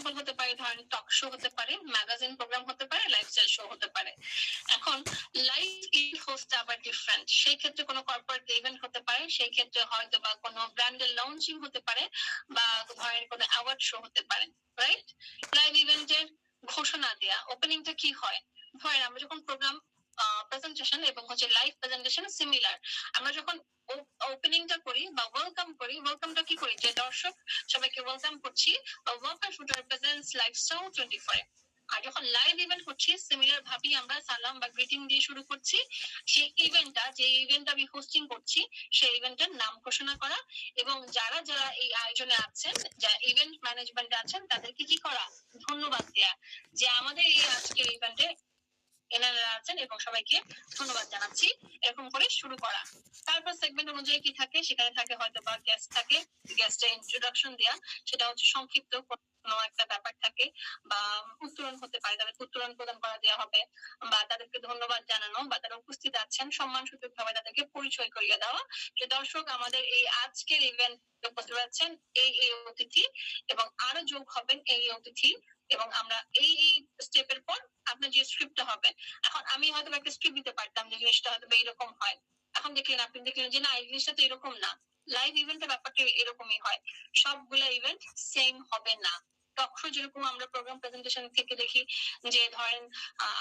Example হতে পারে ধরেন টক শো হতে পারে, ম্যাগাজিন প্রোগ্রাম হতে পারে, লাইফস্টাইল শো হতে পারে। এখন লাইভ ইভেন্ট হোস্ট আবার ডিফারেন্ট, সেই ক্ষেত্রে কোনো কর্পোরেট ইভেন্ট হতে পারে, সেই ক্ষেত্রে হয়তো বা কোনো ব্র্যান্ডের লঞ্চিং হতে পারে, বা ধরেন কোনো অ্যাওয়ার্ড শো হতে পারে, রাইট? লাইভ ইভেন্টের ঘোষণা দেয়া, ওপেনিংটা কি হয়, ধরেন আমরা যখন প্রোগ্রাম প্রেজেন্টেশন এবং হচ্ছে লাইভ প্রেজেন্টেশন সিমিলার, আমরা যখন ওপেনিংটা করি বা ওয়েলকাম করি, ওয়েলকামটা কি করি, যে দর্শক সবাইকে ওয়েলকাম করছি, ওয়েলকাম টু রিপ্রেজেন্টস লাইফস্টাইল 24। আর যখন লাইভ ইভেন্ট করছি সিমিলার ভাবেই আমরা সালাম বা গ্রিটিং দিয়ে শুরু করছি। সেই ইভেন্টটা, যে ইভেন্ট আমি হোস্টিং করছি, সেই ইভেন্টের নাম ঘোষণা করা, এবং যারা যারা এই আয়োজনে আছেন, যারা ইভেন্ট ম্যানেজমেন্টে আছেন, তাদেরকে কি করা, ধন্যবাদ দেয়া, যে আমাদের এই আজকের ইভেন্টে এনারা আছেন এবং সবাইকে ধন্যবাদ জানাচ্ছি, এরকম করে শুরু করা। তারপর সেগমেন্ট অনুযায়ী কি থাকে, সেখানে থাকে হয়তো বা গেস্ট থাকে, গেস্টের ইন্ট্রোডাকশন দেয়া, সেটা হচ্ছে সংক্ষিপ্ত কোনো একটা ব্যাপার থাকে, বা উত্তরণ হতে পারে, তাদেরকে উত্তরণ প্রদান করা দেওয়া হবে, বা তাদেরকে ধন্যবাদ জানানো, বা তারা উপস্থিত আছেন সম্মানসূচক ভাবে তাদেরকে পরিচয় করিয়ে দেওয়া, যে দর্শক আমাদের এই আজকের ইভেন্ট উপস্থিত আছেন এই এই অতিথি, এবং আরো যোগ হবেন এই অতিথি, এবং আমরা এই এই স্টেপের পর আপনার যে স্ক্রিপ্টটা হবে। এখন আমি হয়তো একটা স্ক্রিপ্ট দিতে পারতাম যে জিনিসটা হয়তো এরকম হয়, এখন দেখলেন আপনি দেখলেন যে না, এই জিনিসটা তো এরকম না। লাইভ ইভেন্টের ব্যাপারটা এরকমই হয়, সবগুলা ইভেন্ট সেম হবে না। টক শো যেরকম আমরা প্রোগ্রাম প্রেজেন্টেশন থেকে দেখি, যে ধরেন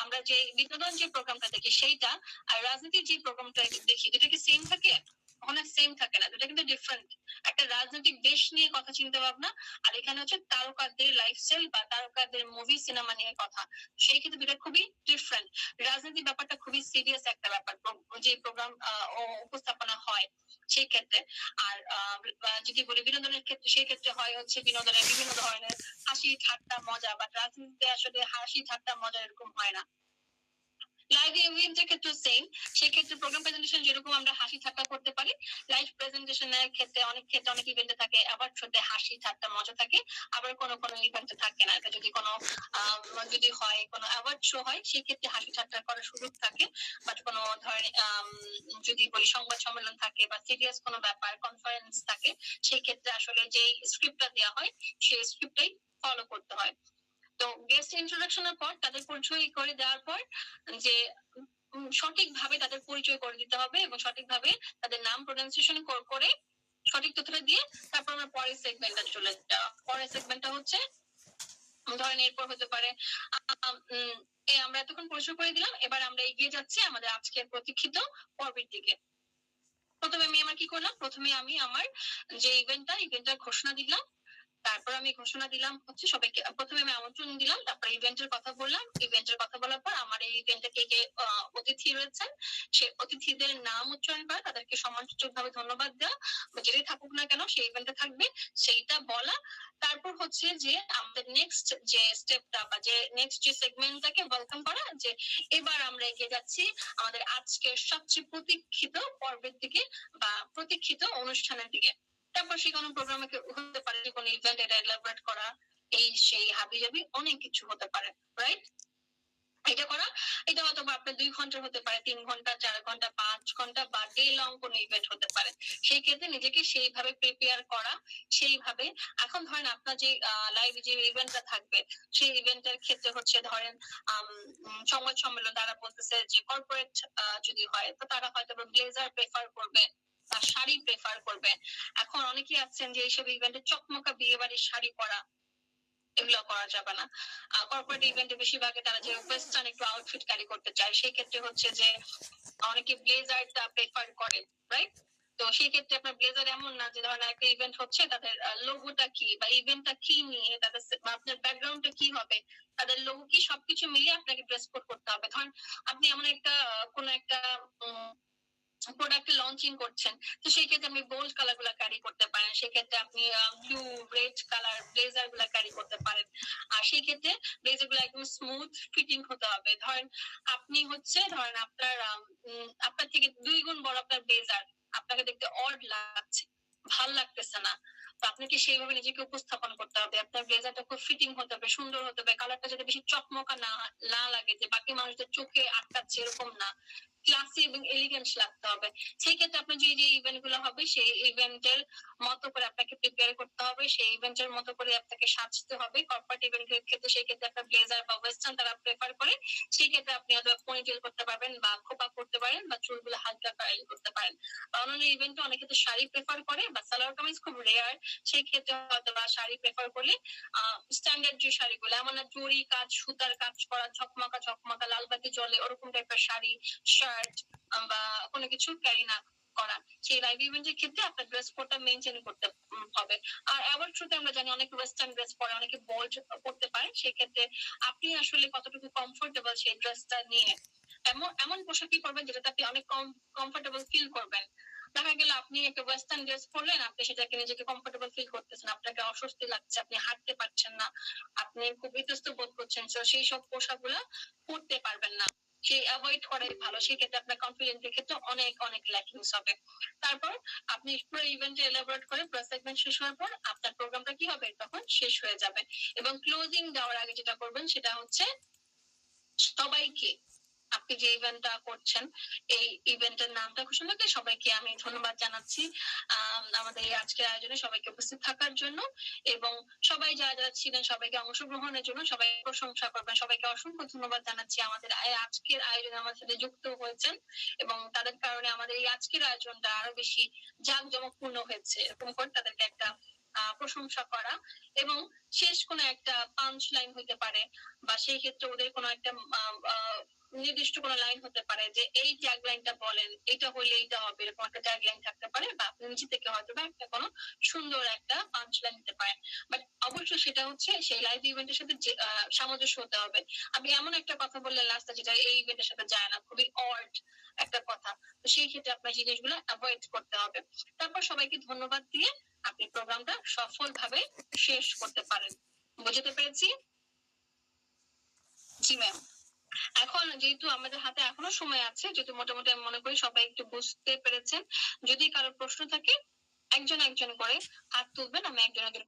আমরা যে বিনোদন যে প্রোগ্রামটা দেখি সেইটা, আর রাজনীতির যে প্রোগ্রামটা দেখি, দুটা কি সেম থাকে? অনেক সেম থাকে না, দুটা কিন্তু ডিফারেন্ট। একটা রাজনৈতিক দেশ নিয়ে কথা চিন্তা ভাবনা, আর এখানে হচ্ছে তারকাদের লাইফস্টাইল বা তারকাদের মুভি সিনেমা নিয়ে কথা, সেই ক্ষেত্রে দুটা খুবই ডিফারেন্ট। রাজনীতির ব্যাপারটা খুবই সিরিয়াস একটা ব্যাপার, যে প্রোগ্রাম উপস্থাপনা হয় সেই ক্ষেত্রে। আর যদি বলি বিনোদনের ক্ষেত্রে, সেই ক্ষেত্রে হয় হচ্ছে বিনোদনের বিভিন্ন ধরনের হাসি ঠাট্টা মজা, বাট রাজনীতিতে আসলে হাসি ঠাট্টা মজা এরকম হয় না। লাইভ ইভেন্টের ক্ষেত্রে সেম, সেই ক্ষেত্রে প্রোগ্রাম প্রেজেন্টেশন যেরকম আমরা হাসি ঠাট্টা করতে পারি, লাইভ প্রেজেন্টেশনের ক্ষেত্রে অনেক ইভেন্টে থাকে অ্যাওয়ার্ড শোতে হাসি ঠাট্টা মজা থাকে, আবার কোনো কোনো ইভেন্টে থাকে না। এটা যদি কোনো যদি হয় কোনো অ্যাওয়ার্ড শো হয়, সেই ক্ষেত্রে হাসি ঠাট্টা করার সুযোগ থাকে, বাট কোনো ধরেন যদি বলি সংবাদ সম্মেলন থাকে বা সিরিয়াস কোনো ব্যাপার কনফারেন্স থাকে, সেই ক্ষেত্রে আসলে যে স্ক্রিপ্টটা দেওয়া হয় সেই স্ক্রিপ্টটাই ফলো করতে হয়। তো গেস্ট ইন্ট্রোডাকশনের পর তাদের পরিচয় করে দেওয়ার পর, যে সঠিকভাবে তাদের পরিচয় করে দিতে হবে এবং সঠিকভাবে তাদের নাম প্রনাউন্সিয়েশন করে সঠিক তথ্যটা দিয়ে তারপর আমরা পরের সেগমেন্টটা চলে যাওয়া। পরের সেগমেন্টটা হচ্ছে ধরেন এরপর হতে পারে আমরা এতক্ষণ পরিচয় করে দিলাম, এবার আমরা এগিয়ে যাচ্ছি আমাদের আজকের প্রতীক্ষিত পর্বের দিকে। প্রথমে আমি আমার কি করলাম, প্রথমে আমি আমার যে ইভেন্টটা ঘোষণা দিলাম, তারপর আমি ঘোষণা দিলাম হচ্ছে সবাইকে, প্রথমে আমি আমন্ত্রণ দিলাম, তারপর ইভেন্টের কথা বললাম, ইভেন্টের কথা বলার পর আমার এই ইভেন্টে কে কে অতিথি রয়েছেন সেই অতিথিদের নাম উচ্চারণ করা, তাদেরকে সম্মানসূচক ভাবে ধন্যবাদ দেওয়া, যেটাই থাকুক না কেন সেই ইভেন্টে থাকবে সেইটা বলা। তারপর হচ্ছে যে আমাদের নেক্সট যে স্টেপটা বা যে নেক্সট যে সেগমেন্টটাকে ওয়েলকাম করা, যে এবার আমরা এগিয়ে যাচ্ছি আমাদের আজকের সবচেয়ে প্রতীক্ষিত পর্বের দিকে বা প্রতীক্ষিত অনুষ্ঠানের দিকে। তারপর সে কোনো প্রোগ্রামে হতে পারে, কোনো ইভেন্ট এটা এলাবোরেট করা, এই সেই হাবিজাবি অনেক কিছু হতে পারে, রাইট? এটা করা, এটা হয়তো আপনার 2 ঘন্টা হতে পারে, 3 ঘন্টা, 4 ঘন্টা, 5 ঘন্টা বা ডে লং কোনো ইভেন্ট হতে পারে। সেই ক্ষেত্রে নিজেকে সেইভাবে প্রিপেয়ার করা, সেইভাবে। এখন ধরেন আপনার যে লাইভ যে ইভেন্টটা থাকবে, সেই ইভেন্টের ক্ষেত্রে হচ্ছে ধরেন সংবাদ সম্মেলন, তারা বলতেছে যে কর্পোরেট যদি হয় তো তারা হয়তো ব্লেজার প্রেফার করবে বা শাড়ি প্রেফার করবে। এখন অনেকেই আছেন যে এইসব ইভেন্টে চকমকা বিয়ে বাড়ির শাড়ি পরা, এগুলো করা যাবে না। কর্পোরেট ইভেন্টে বেশিরভাগে তারা যে ওয়েস্টার্ন একটু আউটফিট ক্যারি করতে চায়, সেই ক্ষেত্রে হচ্ছে যে অনেকে ব্লেজারটা প্রেফার করে, রাইট? তো সেই ক্ষেত্রে আপনার ব্লেজার এমন না যে ধরেন একটা ইভেন্ট হচ্ছে, তাদের লোগোটা কি বা ইভেন্টটা কি নিয়ে, তাদের আপনার ব্যাকগ্রাউন্ডটা কি হবে, তাদের লোগো কি, সবকিছু মিলিয়ে আপনাকে ড্রেস কোড করতে হবে। ধরেন আপনি এমন একটা কোন একটা প্রোডাক্ট লঞ্চিং করছেন, তো সেই ক্ষেত্রে আপনি বোল্ড কালার গুলা ক্যারি করতে পারেন, সেক্ষেত্রে আপনি ব্লু রেড কালার ব্লেজার গুলা ক্যারি করতে পারেন। আর সেই ক্ষেত্রে ব্লেজার গুলো একদম স্মুথ ফিটিং হতে হবে। ধরেন আপনি হচ্ছে ধরেন আপনার থেকে 2 গুণ বড় আপনার ব্লেজার, আপনাকে দেখতে অড লাগছে, ভাল লাগতেছে না, তো আপনাকে সেইভাবে নিজেকে উপস্থাপন করতে হবে। আপনার ব্লেজারটা খুব ফিটিং হতে হবে, সুন্দর হতে হবে, কালারটা যাতে বেশি চকমকা না লাগে, যে বাকি মানুষদের চোখে আটকাচ্ছে এরকম না। ক্লাসি এবং এলিগেন্ট লাগতে হবে। সেই ক্ষেত্রে আপনার যে ইভেন্ট গুলো হবে সেই ইভেন্টের মতো করে আপনাকে প্রিপেয়ার করতে হবে, সেই ইভেন্টের মতো করে আপনাকে সাজতে হবে। কর্পোরেট ইভেন্টের ক্ষেত্রে সেই ক্ষেত্রে আপনার ব্লেজার বা ওয়েস্টার্ন তারা প্রেফার করে, সেই ক্ষেত্রে আপনি হয়তো পনিটেল করতে পারবেন বা খোপা করতে পারেন বা চুলগুলো হালকা কার্ল করতে পারেন। অন্যান্য ইভেন্টে অনেকে ক্ষেত্রে শাড়ি প্রেফার করে বা সালোয়ার কামিজ খুব রেয়ার, সেই ক্ষেত্রে হয়তো বা শাড়ি প্রেফার করলে স্ট্যান্ডার্ড যে শাড়িগুলো, এমন না জরি কাজ সুতার কাজ করা ঝকমকা ঝকমকা লালবাতি জলে ওরকম টাইপের শাড়ি শার্ট বা কোনো কিছু ক্যারি না করা, সেই লাইভ ইভেন্টের ক্ষেত্রে আপনার ড্রেস কোডটা মেনটেন করতে হবে। আর অ্যাওয়ার্ড শোতে আমরা জানি অনেক ওয়েস্টার্ন ড্রেস পরে, অনেকে বোল্ড করতে পারে, সেই ক্ষেত্রে আপনি আসলে কতটুকু কমফোর্টেবল সেই ড্রেসটা নিয়ে এমন এমন পোশাকই করবেন যেটাতে আপনি অনেক কমফোর্টেবল ফিল করবেন। দেখা গেল আপনি একটা ওয়েস্টার্ন ড্রেস পরলেন, আপনি সেটাকে নিজেকে কমফোর্টেবল ফিল করতেছেন, আপনাকে অস্বস্তি লাগছে, আপনি হাঁটতে পারছেন না, আপনি খুব ইতস্ত বোধ করছেন, তো সেই সব পোশাকগুলো পরতে পারবেন না, সেই অ্যাভয়েড করাই ভালো। সেই ক্ষেত্রে আপনার কনফিডেন্সের ক্ষেত্রে অনেক অনেক ল্যাকিংস হবে। তারপর আপনি পুরো ইভেন্টে এলাবোরেট করে পুরো সেগমেন্ট শেষ হওয়ার পর আপনার প্রোগ্রামটা কি হবে তখন শেষ হয়ে যাবে। এবং ক্লোজিং দেওয়ার আগে যেটা করবেন সেটা হচ্ছে সবাইকে, আপনি যে ইভেন্টটা করছেন এই ইভেন্টের নামটা ঘোষণা করে সবাইকে আমি ধন্যবাদ জানাচ্ছি আমাদের এই আজকের আয়োজনে সবাইকে উপস্থিত থাকার জন্য, এবং সবাই যারা যারা ছিলেন সবাইকে অংশগ্রহণের জন্য সবাই প্রশংসা করবেন। সবাইকে অসংখ্য ধন্যবাদ জানাচ্ছি আমাদের আজকের আয়োজনে আমাদের সাথে যুক্ত হয়েছেন, এবং তাদের কারণে আমাদের এই আজকের আয়োজনটা আরো বেশি জাঁকজমকপূর্ণ হয়েছে। এরকম করে তাদেরকে একটা প্রশংসা করা, এবং শেষ কোনো একটা পাঞ্চ লাইন হইতে পারে, বা সেই ক্ষেত্রে ওদের কোনো একটা নির্দিষ্ট কোনো লাইন হতে পারে যে এই ট্যাগ লাইনটা বলেন, এটা হলে এটা হবে, এরকম একটা ট্যাগ লাইন থাকতে পারে, বা আপনি নিচে থেকে হয়তো বা একটা কোনো সুন্দর একটা পাঞ্চ লাইন দিতে পারেন। বাট অবশ্যই সেটা হচ্ছে সেই লাইভ ইভেন্টের সাথে সামঞ্জস্য হতে হবে। আপনি এমন একটা কথা বললেন লাস্টে যেটা এই ইভেন্টের সাথে যায় না, খুবই অড একটা কথা, তো সেই ক্ষেত্রে আপনার জিনিসগুলো অ্যাভয়েড করতে হবে। তারপর সবাইকে ধন্যবাদ দিয়ে আপনি প্রোগ্রামটা সফলভাবে শেষ করতে পারেন। বুঝতে পেরেছি? জি ম্যাম। এখন যেহেতু আমাদের হাতে এখনো সময় আছে, যেহেতু মোটামুটি আমি মনে করি সবাই একটু বুঝতে পেরেছেন, যদি কারো প্রশ্ন থাকে একজন একজন করে হাত তুলবেন, আমি একজন একজন